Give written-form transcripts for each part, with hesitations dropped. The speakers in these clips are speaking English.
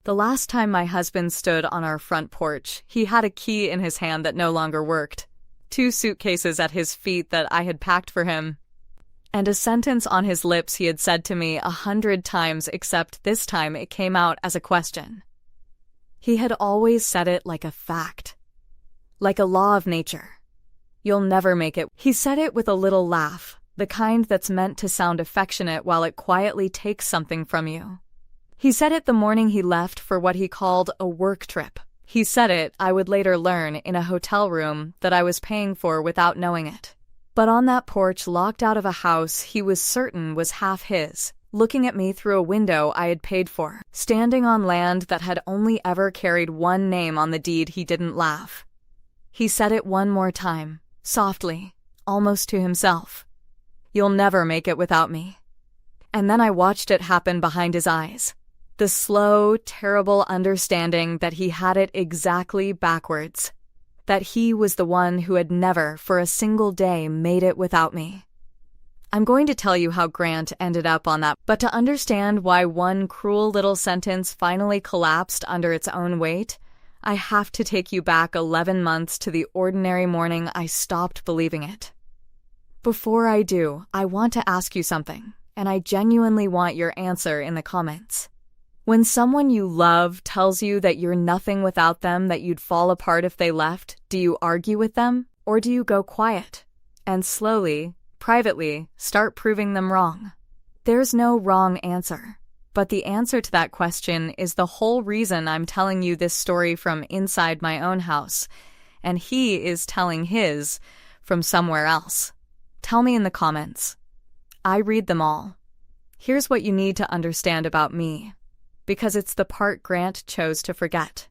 The last time my husband stood on our front porch, he had a key in his hand that no longer worked, 2 suitcases at his feet that I had packed for him, and a sentence on his lips he had said to me 100 times, except this time it came out as a question. He had always said it like a fact, like a law of nature. You'll never make it. He said it with a little laugh, the kind that's meant to sound affectionate while it quietly takes something from you. He said it the morning he left for what he called a work trip. He said it, I would later learn, in a hotel room that I was paying for without knowing it. But on that porch, locked out of a house he was certain was half his, looking at me through a window I had paid for, standing on land that had only ever carried one name on the deed, he didn't laugh. He said it one more time, softly, almost to himself. You'll never make it without me. And then I watched it happen behind his eyes. The slow, terrible understanding that he had it exactly backwards. That he was the one who had never, for a single day, made it without me. I'm going to tell you how Grant ended up on that, but to understand why one cruel little sentence finally collapsed under its own weight, I have to take you back 11 months to the ordinary morning I stopped believing it. Before I do, I want to ask you something, and I genuinely want your answer in the comments. When someone you love tells you that you're nothing without them, that you'd fall apart if they left, do you argue with them, or do you go quiet and slowly, privately, start proving them wrong? There's no wrong answer, but the answer to that question is the whole reason I'm telling you this story from inside my own house, and he is telling his from somewhere else. Tell me in the comments. I read them all. Here's what you need to understand about me, because it's the part Grant chose to forget.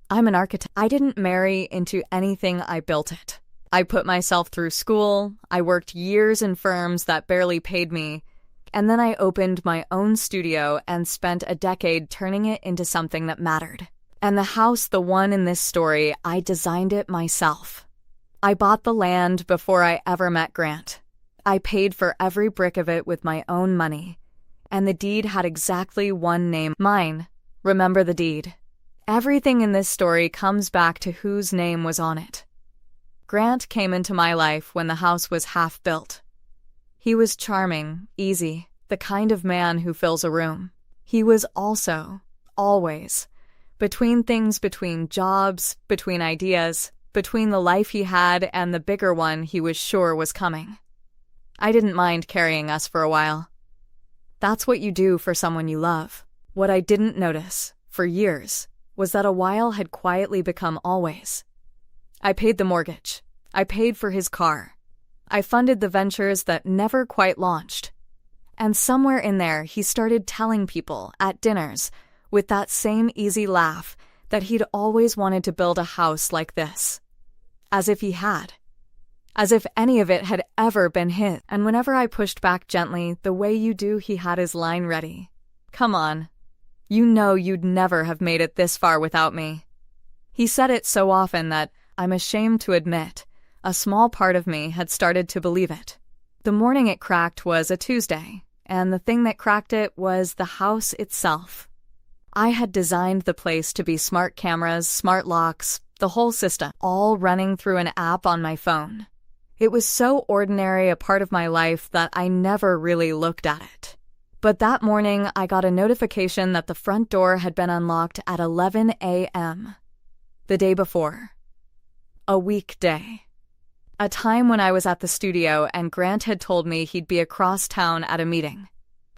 I'm an architect. I didn't marry into anything, I built it. I put myself through school, I worked years in firms that barely paid me, and then I opened my own studio and spent a decade turning it into something that mattered. And the house, the one in this story, I designed it myself. I bought the land before I ever met Grant. I paid for every brick of it with my own money. And the deed had exactly one name, mine. Remember the deed. Everything in this story comes back to whose name was on it. Grant came into my life when the house was half built. He was charming, easy, the kind of man who fills a room. He was also, always, between things, between jobs, between ideas, between the life he had and the bigger one he was sure was coming. I didn't mind carrying us for a while. That's what you do for someone you love. What I didn't notice, for years, was that a while had quietly become always. I paid the mortgage. I paid for his car. I funded the ventures that never quite launched. And somewhere in there, he started telling people at dinners, with that same easy laugh, that he'd always wanted to build a house like this. As if he had. As if any of it had ever been his. And whenever I pushed back gently, the way you do, he had his line ready. Come on. You know you'd never have made it this far without me. He said it so often that, I'm ashamed to admit, a small part of me had started to believe it. The morning it cracked was a Tuesday, and the thing that cracked it was the house itself. I had designed the place to be smart cameras, smart locks, the whole system, all running through an app on my phone. It was so ordinary a part of my life that I never really looked at it. But that morning, I got a notification that the front door had been unlocked at 11 a.m. the day before. A weekday. A time when I was at the studio and Grant had told me he'd be across town at a meeting.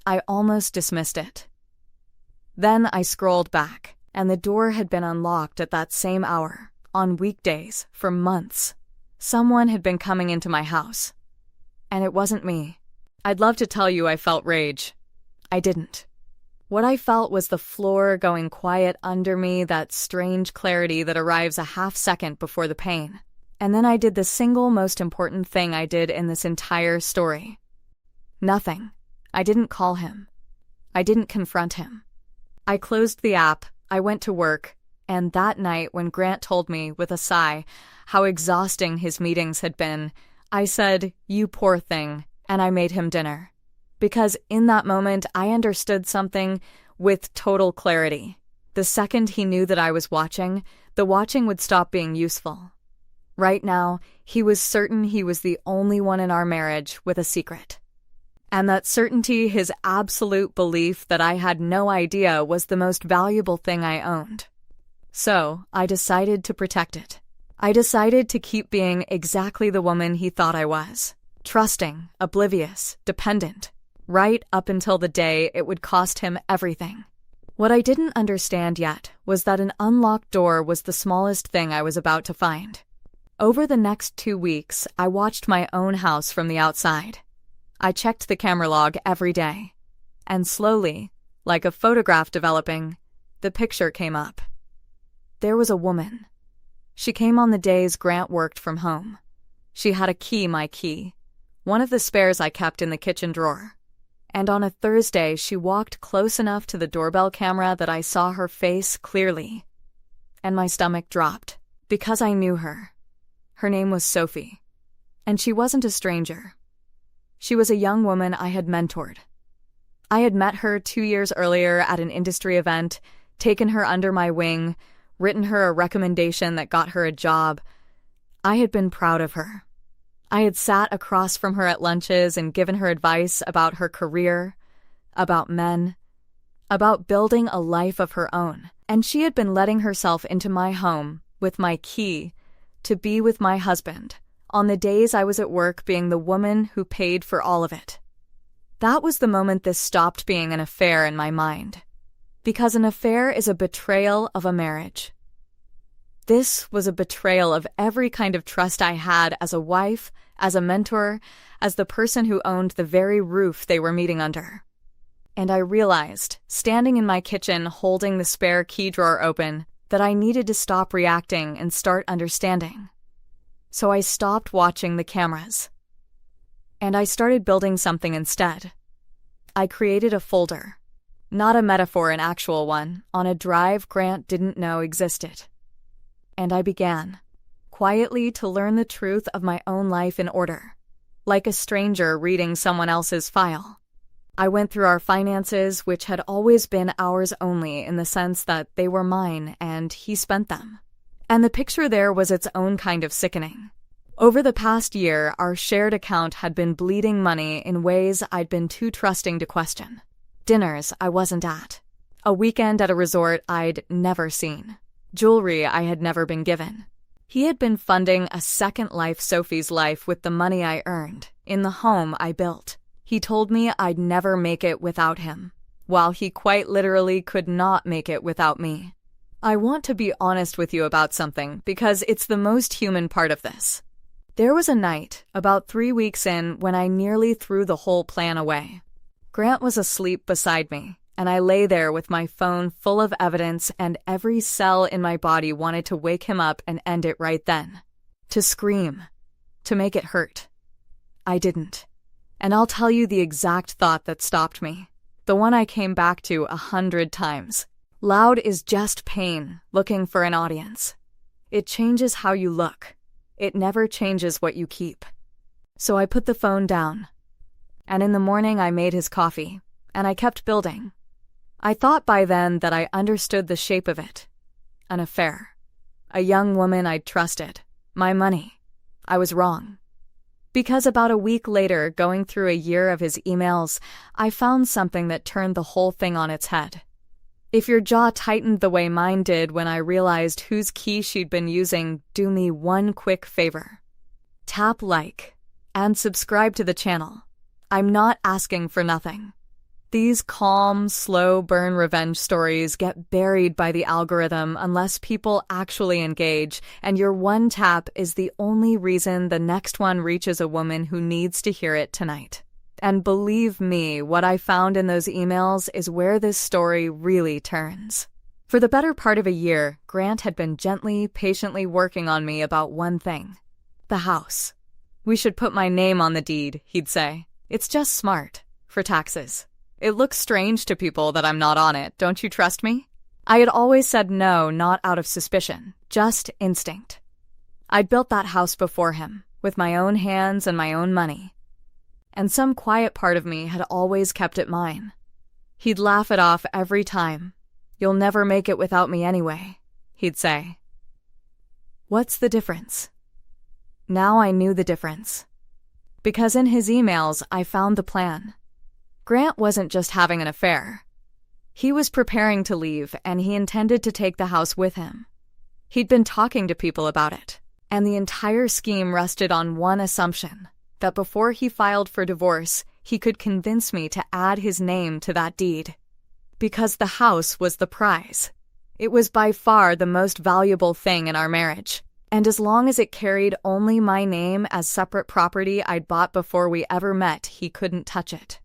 I almost dismissed it. Then I scrolled back, and the door had been unlocked at that same hour, on weekdays, for months. Someone had been coming into my house. And it wasn't me. I'd love to tell you I felt rage. I didn't. What I felt was the floor going quiet under me, that strange clarity that arrives a half second before the pain. And then I did the single most important thing I did in this entire story. Nothing. I didn't call him. I didn't confront him. I closed the app, I went to work, and that night when Grant told me, with a sigh, how exhausting his meetings had been, I said, "You poor thing," and I made him dinner. Because in that moment I understood something with total clarity. The The second he knew that I was watching, the watching would stop being useful. Right now, he was certain he was the only one in our marriage with a secret. And that certainty, his absolute belief that I had no idea, was the most valuable thing I owned. So, I decided to protect it. I decided to keep being exactly the woman he thought I was. Trusting, oblivious, dependent, right up until the day it would cost him everything. What I didn't understand yet was that an unlocked door was the smallest thing I was about to find. Over the next 2 weeks, I watched my own house from the outside. I checked the camera log every day. And slowly, like a photograph developing, the picture came up. There was a woman. She came on the days Grant worked from home. She had my key, one of the spares I kept in the kitchen drawer. And on a Thursday, she walked close enough to the doorbell camera that I saw her face clearly. And my stomach dropped, because I knew her. Her name was Sophie. And she wasn't a stranger. She was a young woman I had mentored. I had met her 2 years earlier at an industry event, taken her under my wing, written her a recommendation that got her a job. I had been proud of her. I had sat across from her at lunches and given her advice about her career, about men, about building a life of her own. And she had been letting herself into my home with my key to be with my husband on the days I was at work, being the woman who paid for all of it. That was the moment this stopped being an affair in my mind. Because an affair is a betrayal of a marriage. This was a betrayal of every kind of trust I had as a wife, as a mentor, as the person who owned the very roof they were meeting under. And I realized, standing in my kitchen holding the spare key drawer open, that I needed to stop reacting and start understanding. So I stopped watching the cameras. And I started building something instead. I created a folder. Not a metaphor, an actual one, on a drive Grant didn't know existed. And I began, quietly, to learn the truth of my own life in order, like a stranger reading someone else's file. I went through our finances, which had always been ours only in the sense that they were mine and he spent them. And the picture there was its own kind of sickening. Over the past year, our shared account had been bleeding money in ways I'd been too trusting to question. Dinners I wasn't at. A weekend at a resort I'd never seen. Jewelry I had never been given. He had been funding a second life, Sophie's life, with the money I earned, in the home I built. He told me I'd never make it without him, while he quite literally could not make it without me. I want to be honest with you about something, because it's the most human part of this. There was a night, about 3 weeks in, when I nearly threw the whole plan away. Grant was asleep beside me, and I lay there with my phone full of evidence, and every cell in my body wanted to wake him up and end it right then. To scream. To make it hurt. I didn't. And I'll tell you the exact thought that stopped me. The one I came back to 100 times. Loud is just pain, looking for an audience. It changes how you look. It never changes what you keep. So I put the phone down. And in the morning I made his coffee, and I kept building. I thought by then that I understood the shape of it. An affair. A young woman I'd trusted. My money. I was wrong. Because about a week later, going through a year of his emails, I found something that turned the whole thing on its head. If your jaw tightened the way mine did when I realized whose key she'd been using, do me one quick favor. Tap like and subscribe to the channel. I'm not asking for nothing. These calm, slow burn revenge stories get buried by the algorithm unless people actually engage, and your one tap is the only reason the next one reaches a woman who needs to hear it tonight. And believe me, what I found in those emails is where this story really turns. For the better part of a year, Grant had been gently, patiently working on me about one thing. The house. We should put my name on the deed, he'd say. It's just smart. For taxes. It looks strange to people that I'm not on it, don't you trust me? I had always said no, not out of suspicion, just instinct. I'd built that house before him, with my own hands and my own money. And some quiet part of me had always kept it mine. He'd laugh it off every time. "You'll never make it without me anyway," he'd say. What's the difference? Now I knew the difference. Because in his emails, I found the plan. Grant wasn't just having an affair. He was preparing to leave, and he intended to take the house with him. He'd been talking to people about it, and the entire scheme rested on one assumption, that before he filed for divorce, he could convince me to add his name to that deed. Because the house was the prize. It was by far the most valuable thing in our marriage, and as long as it carried only my name as separate property I'd bought before we ever met, he couldn't touch it.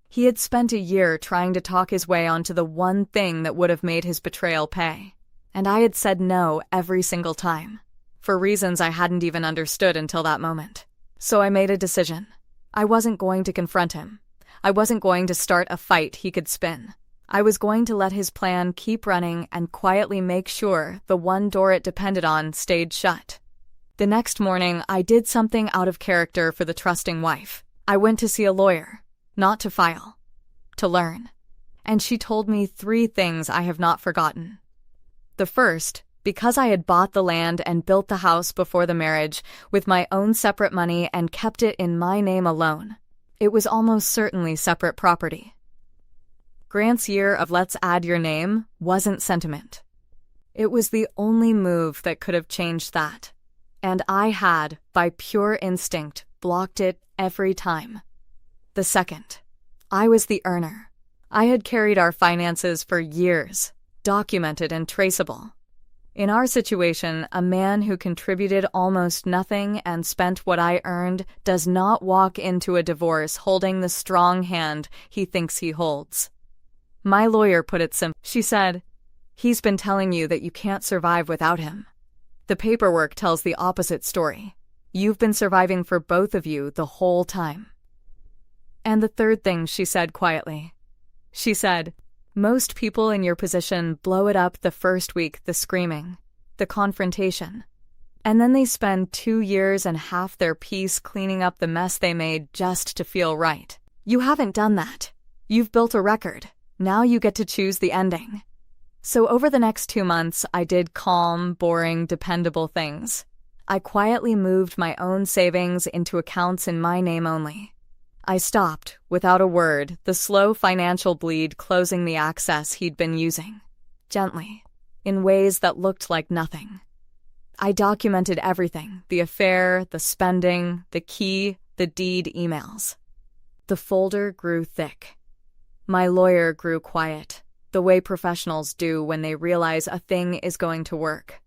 He had spent a year trying to talk his way onto the one thing that would have made his betrayal pay, and I had said no every single time, for reasons I hadn't even understood until that moment. So I made a decision. I wasn't going to confront him. I wasn't going to start a fight he could spin. I was going to let his plan keep running and quietly make sure the one door it depended on stayed shut. The next morning, I did something out of character for the trusting wife. I went to see a lawyer, not to file, to learn. And she told me 3 things I have not forgotten. The first, because I had bought the land and built the house before the marriage with my own separate money and kept it in my name alone, it was almost certainly separate property. Grant's year of "let's add your name" wasn't sentiment. It was the only move that could have changed that. And I had, by pure instinct, blocked it every time. The second, I was the earner. I had carried our finances for years, documented and traceable. In our situation, a man who contributed almost nothing and spent what I earned does not walk into a divorce holding the strong hand he thinks he holds. My lawyer put it simply. She said, "He's been telling you that you can't survive without him. The paperwork tells the opposite story. You've been surviving for both of you the whole time." And the third thing she said quietly. She said, "Most people in your position blow it up the first week, the screaming, the confrontation. And then they spend 2 years and half their peace cleaning up the mess they made just to feel right. You haven't done that. You've built a record. Now you get to choose the ending." So over the next 2 months, I did calm, boring, dependable things. I quietly moved my own savings into accounts in my name only. I stopped, without a word, the slow financial bleed closing the access he'd been using. Gently, in ways that looked like nothing. I documented everything, the affair, the spending, the key, the deed emails. The folder grew thick. My lawyer grew quiet, the way professionals do when they realize a thing is going to work.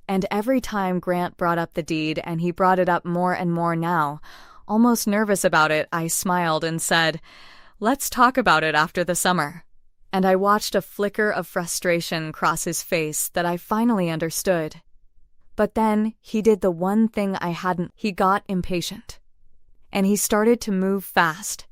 And every time Grant brought up the deed, and he brought it up more and more now, almost nervous about it, I smiled and said, "Let's talk about it after the summer." And I watched a flicker of frustration cross his face that I finally understood. But then he did the one thing I hadn't. He got impatient. And he started to move fast.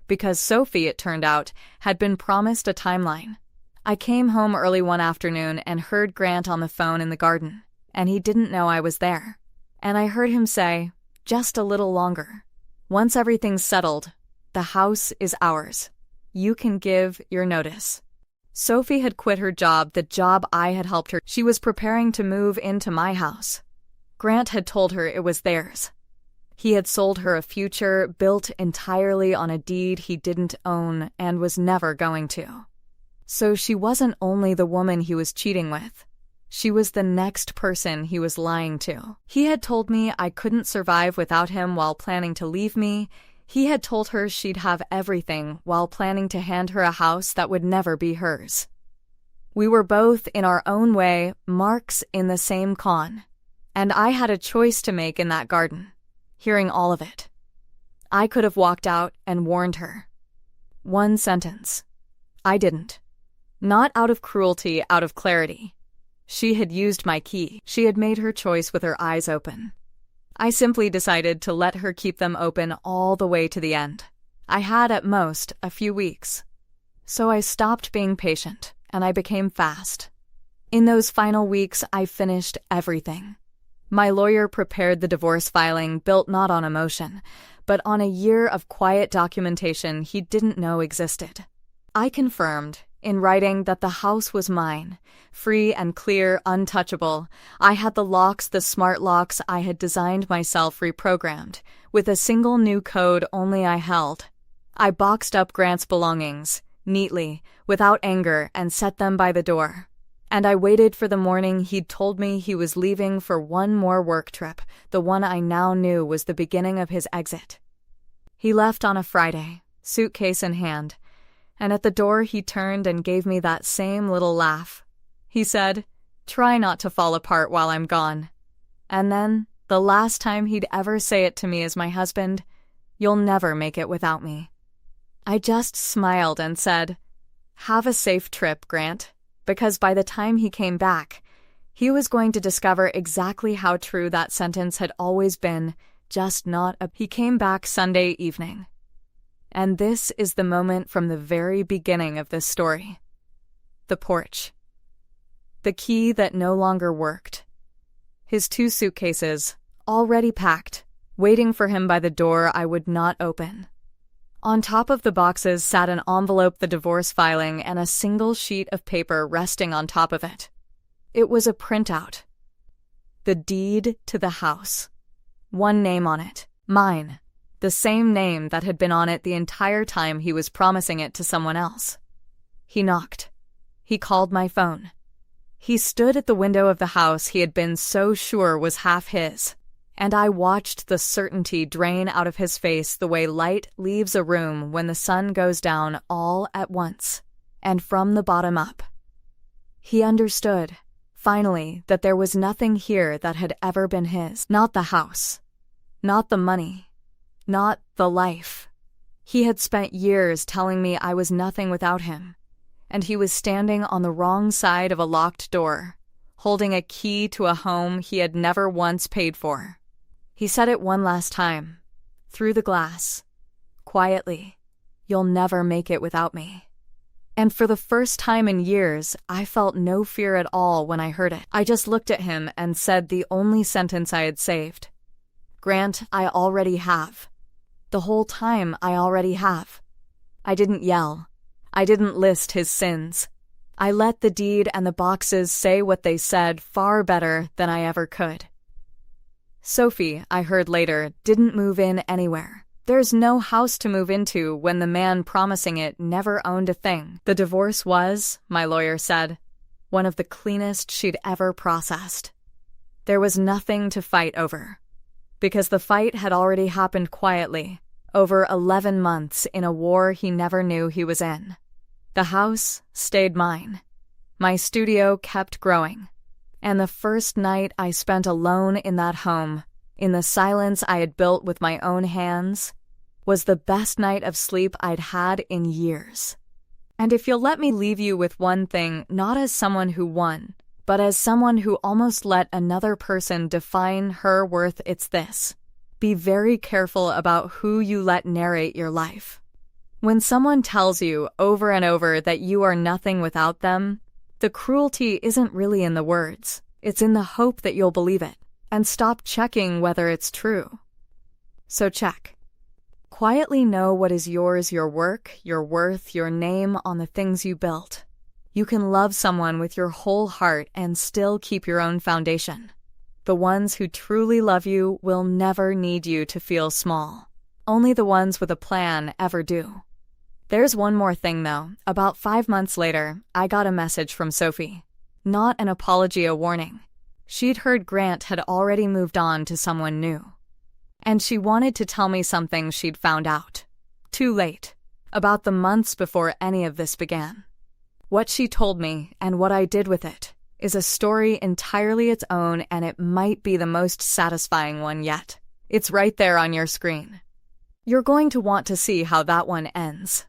Because Sophie, it turned out, had been promised a timeline. I came home early one afternoon and heard Grant on the phone in the garden, and he didn't know I was there. And I heard him say, "Just a little longer. Once everything's settled, the house is ours. You can give your notice." Sophie had quit her job, the job I had helped her. She was preparing to move into my house. Grant had told her it was theirs. He had sold her a future built entirely on a deed he didn't own and was never going to. So she wasn't only the woman he was cheating with. She was the next person he was lying to. He had told me I couldn't survive without him while planning to leave me. He had told her she'd have everything while planning to hand her a house that would never be hers. We were both, in our own way, marks in the same con. And I had a choice to make in that garden. Hearing all of it, I could have walked out and warned her. One sentence. I didn't. Not out of cruelty, out of clarity. She had used my key. She had made her choice with her eyes open. I simply decided to let her keep them open all the way to the end. I had, at most, a few weeks. So I stopped being patient, and I became fast. In those final weeks, I finished everything. My lawyer prepared the divorce filing built not on emotion, but on a year of quiet documentation he didn't know existed. I confirmed, in writing that the house was mine, free and clear, untouchable. I had the locks, the smart locks I had designed myself, reprogrammed, with a single new code only I held. I boxed up Grant's belongings, neatly, without anger, and set them by the door. And I waited for the morning he'd told me he was leaving for one more work trip, the one I now knew was the beginning of his exit. He left on a Friday, suitcase in hand, and at the door he turned and gave me that same little laugh. He said, "Try not to fall apart while I'm gone." And then, the last time he'd ever say it to me as my husband, "You'll never make it without me." I just smiled and said, "Have a safe trip, Grant," because by the time he came back, he was going to discover exactly how true that sentence had always been, just not a... He came back Sunday evening. And this is the moment from the very beginning of this story. The porch. The key that no longer worked. His 2 suitcases, already packed, waiting for him by the door I would not open. On top of the boxes sat an envelope, the divorce filing, and a single sheet of paper resting on top of it. It was a printout. The deed to the house. One name on it. Mine. The same name that had been on it the entire time he was promising it to someone else. He knocked. He called my phone. He stood at the window of the house he had been so sure was half his, and I watched the certainty drain out of his face the way light leaves a room when the sun goes down, all at once, and from the bottom up. He understood, finally, that there was nothing here that had ever been his. Not the house. Not the money. Not the life. He had spent years telling me I was nothing without him, and he was standing on the wrong side of a locked door, holding a key to a home he had never once paid for. He said it one last time, through the glass, quietly, "You'll never make it without me." And for the first time in years, I felt no fear at all when I heard it. I just looked at him and said the only sentence I had saved. "Grant, I already have. The whole time I already have." I didn't yell. I didn't list his sins. I let the deed and the boxes say what they said far better than I ever could. Sophie, I heard later, didn't move in anywhere. There's no house to move into when the man promising it never owned a thing. The divorce was, my lawyer said, one of the cleanest she'd ever processed. There was nothing to fight over, because the fight had already happened quietly, over 11 months in a war he never knew he was in. The house stayed mine. My studio kept growing. And the first night I spent alone in that home, in the silence I had built with my own hands, was the best night of sleep I'd had in years. And if you'll let me leave you with one thing, not as someone who won, but as someone who almost let another person define her worth, it's this: be very careful about who you let narrate your life. When someone tells you over and over that you are nothing without them, the cruelty isn't really in the words. It's in the hope that you'll believe it, and stop checking whether it's true. So check. Quietly know what is yours, your work, your worth, your name on the things you built. You can love someone with your whole heart and still keep your own foundation. The ones who truly love you will never need you to feel small. Only the ones with a plan ever do. There's one more thing, though. About 5 months later, I got a message from Sophie. Not an apology, a warning. She'd heard Grant had already moved on to someone new. And she wanted to tell me something she'd found out. Too late. About the months before any of this began. What she told me, and what I did with it, is a story entirely its own, and it might be the most satisfying one yet. It's right there on your screen. You're going to want to see how that one ends.